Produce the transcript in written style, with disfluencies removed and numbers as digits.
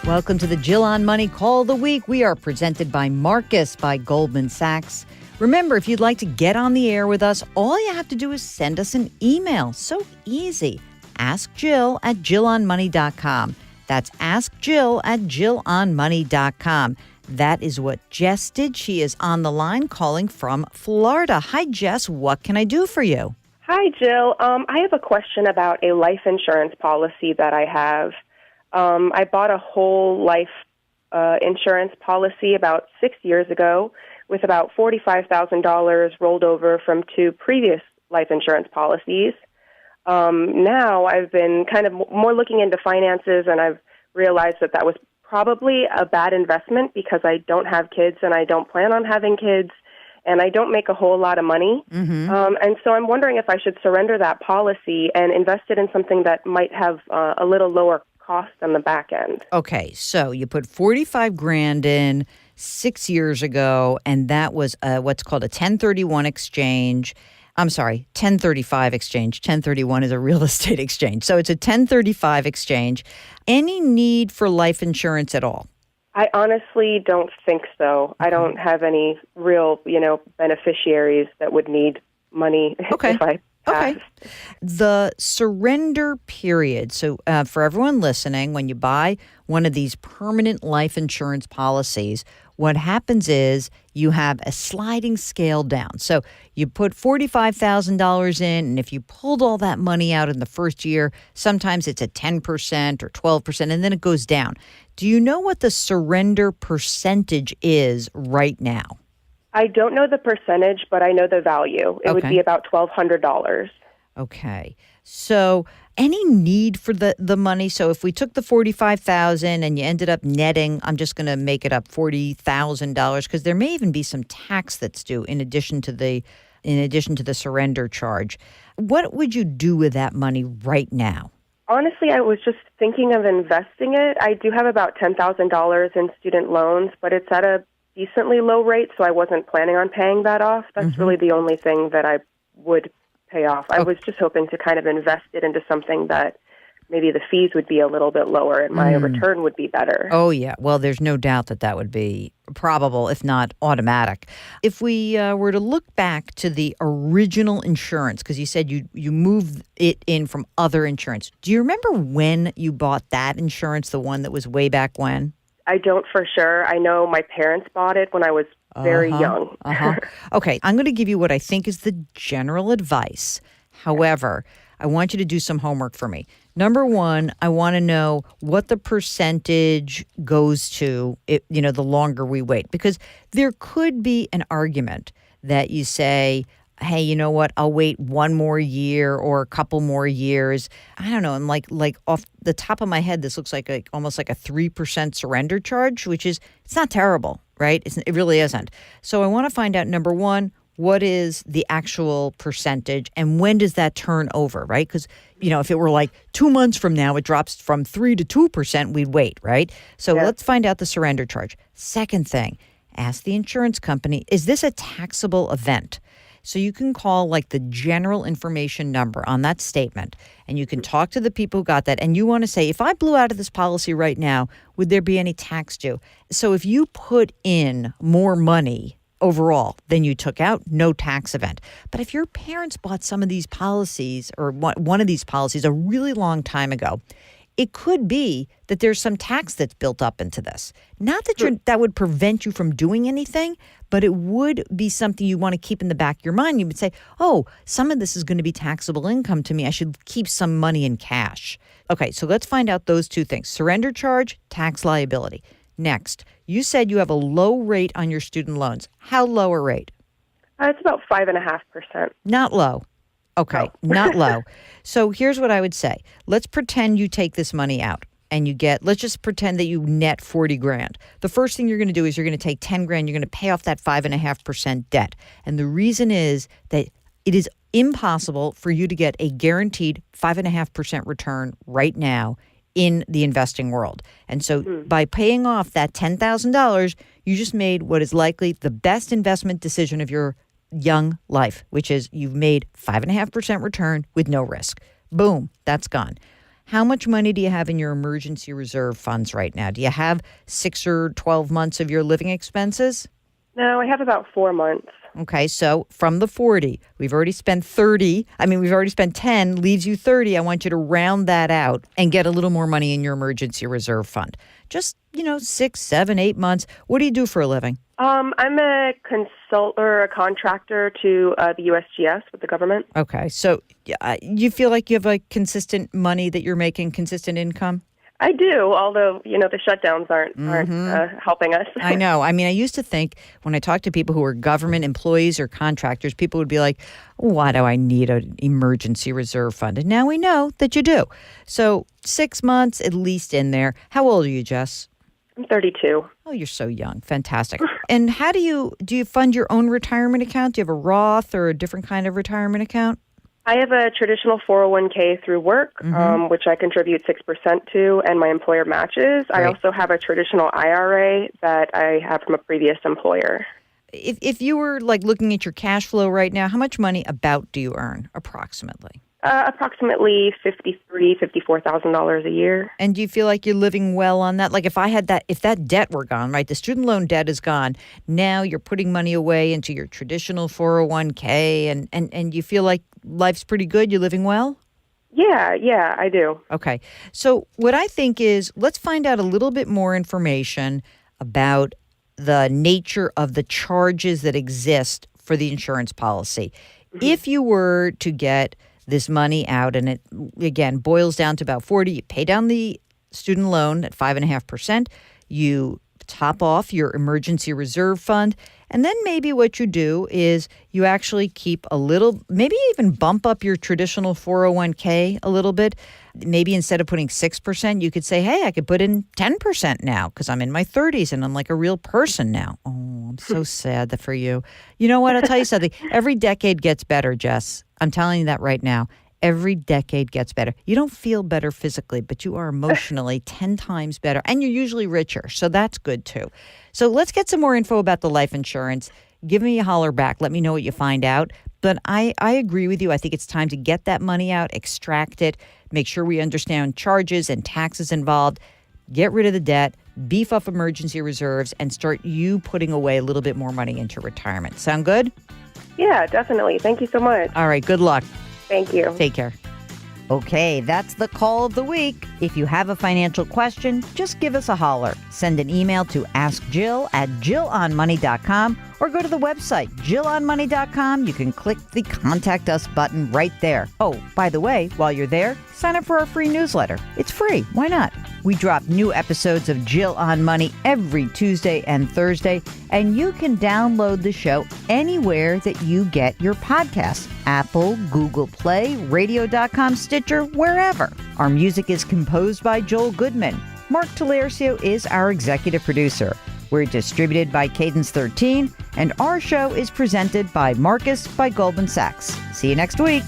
Welcome to the Jill on Money Call of the Week. We are presented by Marcus by Goldman Sachs. Remember, if you'd like to get on the air with us, all you have to do is send us an email. So easy. Ask Jill at JillOnMoney.com. That's Ask Jill at JillOnMoney.com. That is what Jess did. She is on the line calling from Florida. Hi, Jess. What can I do for you? Hi, Jill. I have a question about a life insurance policy that I have. I bought a whole life insurance policy about 6 years ago with about $45,000 rolled over from two previous life insurance policies. Now I've been kind of more looking into finances, and I've realized that was probably a bad investment because I don't have kids and I don't plan on having kids, and I don't make a whole lot of money. Mm-hmm. And so I'm wondering if I should surrender that policy and invest it in something that might have a little lower cost on the back end. Okay, so you put $45,000 in 6 years ago, and that was what's called a 1031 exchange. I'm sorry, 1035 exchange. 1031 is a real estate exchange. So it's a 1035 exchange. Any need for life insurance at all? I honestly don't think so. I don't have any real, beneficiaries that would need money if I passed. Okay. The surrender period. So for everyone listening, when you buy one of these permanent life insurance policies, what happens is you have a sliding scale down. So you put $45,000 in, and if you pulled all that money out in the first year, sometimes it's at 10% or 12%, and then it goes down. Do you know what the surrender percentage is right now? I don't know the percentage, but I know the value. It would be about $1,200. Okay. So any need for the money? So if we took the $45,000 and you ended up netting, I'm just going to make it up, $40,000, because there may even be some tax that's due in addition to the surrender charge. What would you do with that money right now? Honestly, I was just thinking of investing it. I do have about $10,000 in student loans, but it's at a decently low rate, so I wasn't planning on paying that off. That's really the only thing that I would pay off. I was just hoping to kind of invest it into something that maybe the fees would be a little bit lower and my return would be better. Oh, yeah. Well, there's no doubt that would be probable, if not automatic. If we were to look back to the original insurance, because you said you moved it in from other insurance, do you remember when you bought that insurance, the one that was way back when? I don't for sure. I know my parents bought it when I was very young. Okay, I'm going to give you what I think is the general advice. However, I want you to do some homework for me. Number one, I want to know what the percentage goes to, the longer we wait. Because there could be an argument that you say, hey, you know what, I'll wait one more year or a couple more years. I don't know. And like off the top of my head, this looks like almost like a 3% surrender charge, which is, it's not terrible, right? It really isn't. So I want to find out, number one, what is the actual percentage and when does that turn over, right? Because, if it were like 2 months from now, it drops from 3 to 2%, we'd wait, right? So let's find out the surrender charge. Second thing, ask the insurance company, is this a taxable event? So you can call like the general information number on that statement, and you can talk to the people who got that. And you want to say, if I blew out of this policy right now, would there be any tax due? So if you put in more money overall than you took out, no tax event. But if your parents bought some of these policies or one of these policies a really long time ago, it could be that there's some tax that's built up into this. Not that that would prevent you from doing anything, but it would be something you want to keep in the back of your mind. You would say, oh, some of this is going to be taxable income to me. I should keep some money in cash. Okay, so let's find out those two things. Surrender charge, tax liability. Next, you said you have a low rate on your student loans. How low a rate? It's about 5.5%. Not low. Okay, No. not low. So here's what I would say. Let's pretend you take this money out and let's just pretend that you net $40,000. The first thing you're going to do is you're going to take $10,000. You're going to pay off that 5.5% debt. And the reason is that it is impossible for you to get a guaranteed 5.5% return right now in the investing world. And so by paying off that $10,000, you just made what is likely the best investment decision of your young life, which is you've made 5.5% return with no risk. Boom, that's gone. How much money do you have in your emergency reserve funds right now? Do you have 6 or 12 months of your living expenses? No, I have about 4 months. Okay, so from the 40, we've already spent 30. We've already spent 10, leaves you 30. I want you to round that out and get a little more money in your emergency reserve fund. Just, 6, 7, 8 months. What do you do for a living? I'm a a contractor to the USGS with the government. Okay, so you feel like you have consistent money that you're making, consistent income? I do, although, the shutdowns aren't helping us. I know. I used to think when I talked to people who were government employees or contractors, people would be like, why do I need an emergency reserve fund? And now we know that you do. So 6 months at least in there. How old are you, Jess? I'm 32. Oh, you're so young. Fantastic. And how do you fund your own retirement account? Do you have a Roth or a different kind of retirement account? I have a traditional 401k through work, which I contribute 6% to, and my employer matches. Great. I also have a traditional IRA that I have from a previous employer. If you were looking at your cash flow right now, how much money about do you earn approximately? Approximately $54,000 a year. And do you feel like you're living well on that? If that debt were gone, right? The student loan debt is gone. Now you're putting money away into your traditional 401k, and you feel like life's pretty good? You're living well? Yeah, I do. Okay. So what I think is, let's find out a little bit more information about the nature of the charges that exist for the insurance policy. Mm-hmm. If you were to get this money out, and it, again, boils down to about 40, you pay down the student loan at 5.5%, you top off your emergency reserve fund, and then maybe what you do is you actually keep a little, maybe even bump up your traditional 401k a little bit. Maybe instead of putting 6%, you could say, hey, I could put in 10% now because I'm in my 30s and I'm like a real person now. Oh, I'm so sad for you. You know what? I'll tell you something. Every decade gets better, Jess. I'm telling you that right now. Every decade gets better. You don't feel better physically, but you are emotionally 10 times better. And you're usually richer, so that's good too. So let's get some more info about the life insurance. Give me a holler back. Let me know what you find out. But I agree with you. I think it's time to get that money out, extract it, make sure we understand charges and taxes involved, get rid of the debt, beef up emergency reserves, and start you putting away a little bit more money into retirement. Sound good? Yeah, definitely. Thank you so much. All right. Good luck. Thank you. Take care. Okay, that's the call of the week. If you have a financial question, just give us a holler. Send an email to askjill@jillonmoney.com or go to the website, jillonmoney.com. You can click the Contact Us button right there. Oh, by the way, while you're there, sign up for our free newsletter. It's free. Why not? We drop new episodes of Jill on Money every Tuesday and Thursday, and you can download the show anywhere that you get your podcasts. Apple, Google Play, radio.com, Stitcher, wherever. Our music is composed by Joel Goodman. Mark Talercio is our executive producer. We're distributed by Cadence 13, and our show is presented by Marcus by Goldman Sachs. See you next week.